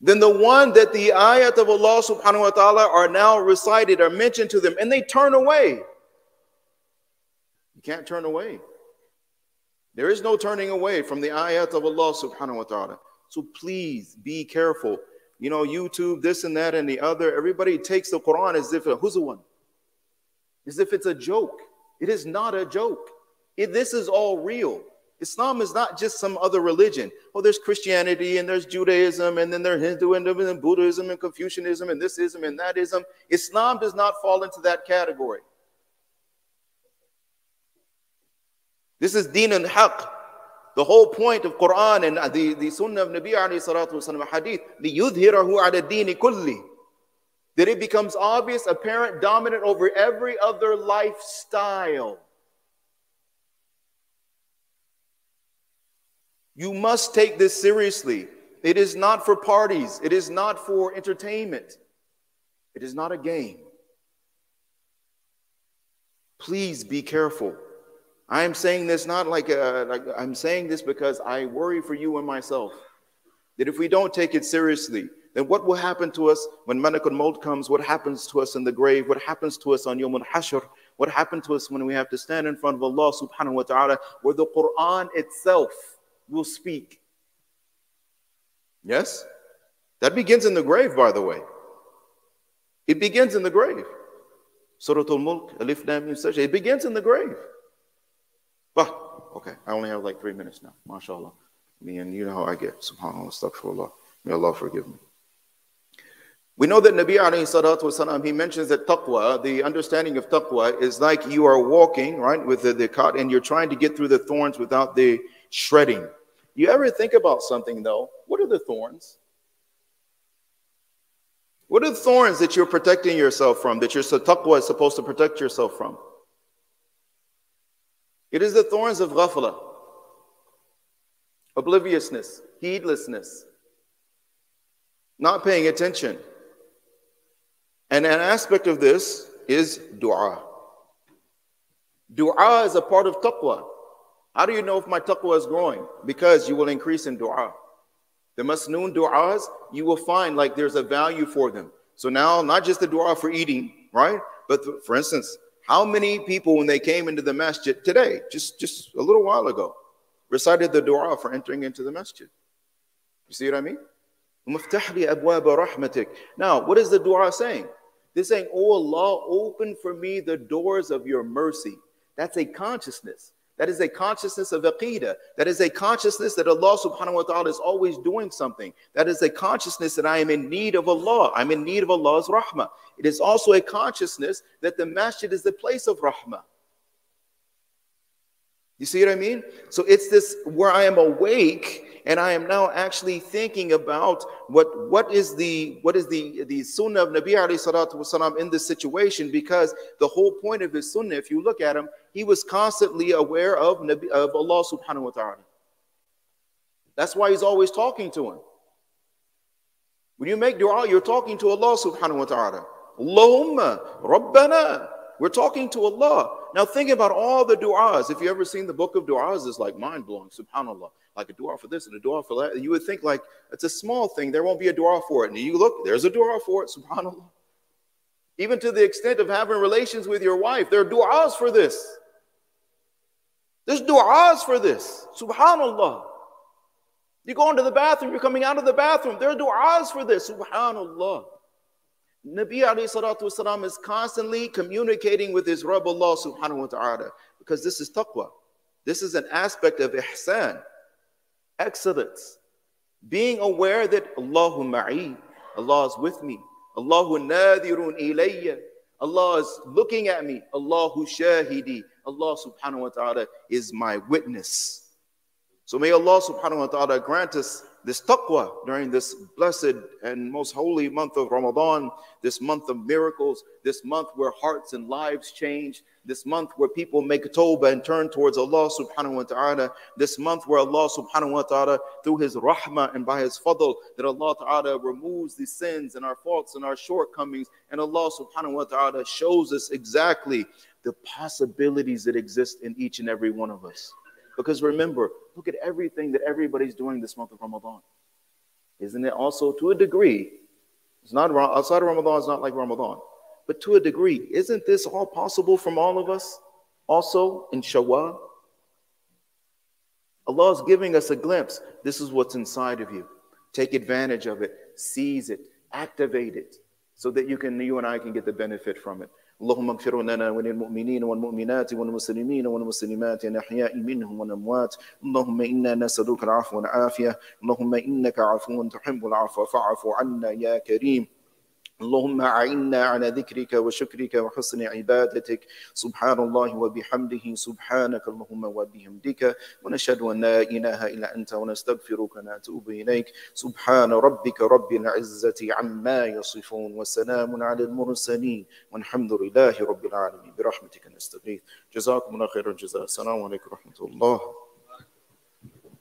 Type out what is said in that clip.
than the one that the ayat of Allah subhanahu wa ta'ala are now recited, are mentioned to them, and they turn away. You can't turn away. There is no turning away from the ayat of Allah subhanahu wa ta'ala. So please be careful. You know, YouTube, this and that and the other, everybody takes the Quran as if a huzwan, as if it's a joke. It is not a joke. This is all real. Islam is not just some other religion. Oh, there's Christianity and there's Judaism and then there's Hinduism and Buddhism and Confucianism and thisism and thatism. Islam does not fall into that category. This is deen and haqq. The whole point of Quran and the Sunnah of Nabi alayhi salatu wasallam hadith, لِيُظْهِرَهُ عَلَى الدِّينِ كُلِّهِ, that it becomes obvious, apparent, dominant over every other lifestyle. You must take this seriously. It is not for parties. It is not for entertainment. It is not a game. Please be careful. I am saying this not like I'm saying this because I worry for you and myself. That if we don't take it seriously, then what will happen to us when Malakul Maut comes? What happens to us in the grave? What happens to us on Yawm al-Hashr? What happened to us when we have to stand in front of Allah subhanahu wa ta'ala, where the Quran itself will speak? Yes? That begins in the grave, by the way. It begins in the grave. Surah Al-Mulk, Alif Lam Mim Sajda. It begins in the grave. But, okay, I only have like 3 minutes now. MashaAllah. Me and you know how I get. SubhanAllah, astaghfirullah. May Allah forgive me. We know that Nabi alayhi salatu wasalam, he mentions that taqwa, the understanding of taqwa, is like you are walking, right, with the cart, and you're trying to get through the thorns without the shredding. You ever think about something, though? What are the thorns? What are the thorns that you're protecting yourself from, that your taqwa is supposed to protect yourself from? It is the thorns of ghafla, obliviousness, heedlessness, not paying attention. And an aspect of this is dua. Dua is a part of taqwa. How do you know if my taqwa is growing? Because you will increase in dua. The masnoon du'as, you will find like there's a value for them. So now, not just the dua for eating, right? But for instance, how many people, when they came into the masjid today, just a little while ago, recited the dua for entering into the masjid? You see what I mean? Now, what is the dua saying? They're saying, oh Allah, open for me the doors of your mercy. That's a consciousness. That is a consciousness of aqeedah. That is a consciousness that Allah subhanahu wa ta'ala is always doing something. That is a consciousness that I am in need of Allah. I'm in need of Allah's rahmah. It is also a consciousness that the masjid is the place of rahmah. You see what I mean? So it's this where I am awake and I am now actually thinking about what is the sunnah of Nabi alayhi salatu wasalam in this situation, because the whole point of his sunnah, if you look at him, he was constantly aware of Allah subhanahu wa ta'ala. That's why he's always talking to him. When you make dua, you're talking to Allah subhanahu wa ta'ala. Allahumma Rabbana. We're talking to Allah. Now think about all the du'as. If you ever seen the book of du'as, it's like mind-blowing, subhanAllah. Like a dua for this and a dua for that. And you would think like, it's a small thing, there won't be a dua for it. And you look, there's a dua for it, subhanAllah. Even to the extent of having relations with your wife, there are du'as for this. There's du'as for this, subhanAllah. You go into the bathroom, you're coming out of the bathroom, there are du'as for this, subhanAllah. Nabi alayhi salatu wasalam is constantly communicating with his Rabb Allah subhanahu wa ta'ala, because this is taqwa. This is an aspect of ihsan, excellence. Being aware that Allahu ma'i, Allah is with me. Allahu nadirun ilayya, Allah is looking at me. Allahu shahidi, Allah subhanahu wa ta'ala is my witness. So may Allah subhanahu wa ta'ala grant us this taqwa during this blessed and most holy month of Ramadan, this month of miracles, this month where hearts and lives change, this month where people make tawbah and turn towards Allah subhanahu wa ta'ala, this month where Allah subhanahu wa ta'ala, through his rahmah and by his fadl, that Allah ta'ala removes the sins and our faults and our shortcomings, and Allah subhanahu wa ta'ala shows us exactly the possibilities that exist in each and every one of us. Because remember, look at everything that everybody's doing this month of Ramadan. Isn't it also to a degree? It's not outside of Ramadan, it's not like Ramadan. But to a degree, isn't this all possible from all of us? Also in Shawwal, Allah is giving us a glimpse. This is what's inside of you. Take advantage of it, seize it, activate it, so that you and I can get the benefit from it. اللهم اغفر لنا وللمؤمنين والمؤمنات والمسلمين والمسلمات الأحياء منهم والأموات اللهم إنا نسألك العفو والعافية اللهم إنك عفو تحب العفو فاعف عنا يا كريم اللهم أعنا على ذكرك وشكرك وحسن عبادتك سبحان الله وبحمده سبحانك اللهم وبحمدك ونشهد أن لا إله إلا أنت ونستغفرك ونتوب إليك سبحان ربك رب العزة عما يصفون وسلام على المرسلين والحمد لله رب العالمين برحمتك نستغيث جزاكم الله خير الجزاء السلام عليكم ورحمة الله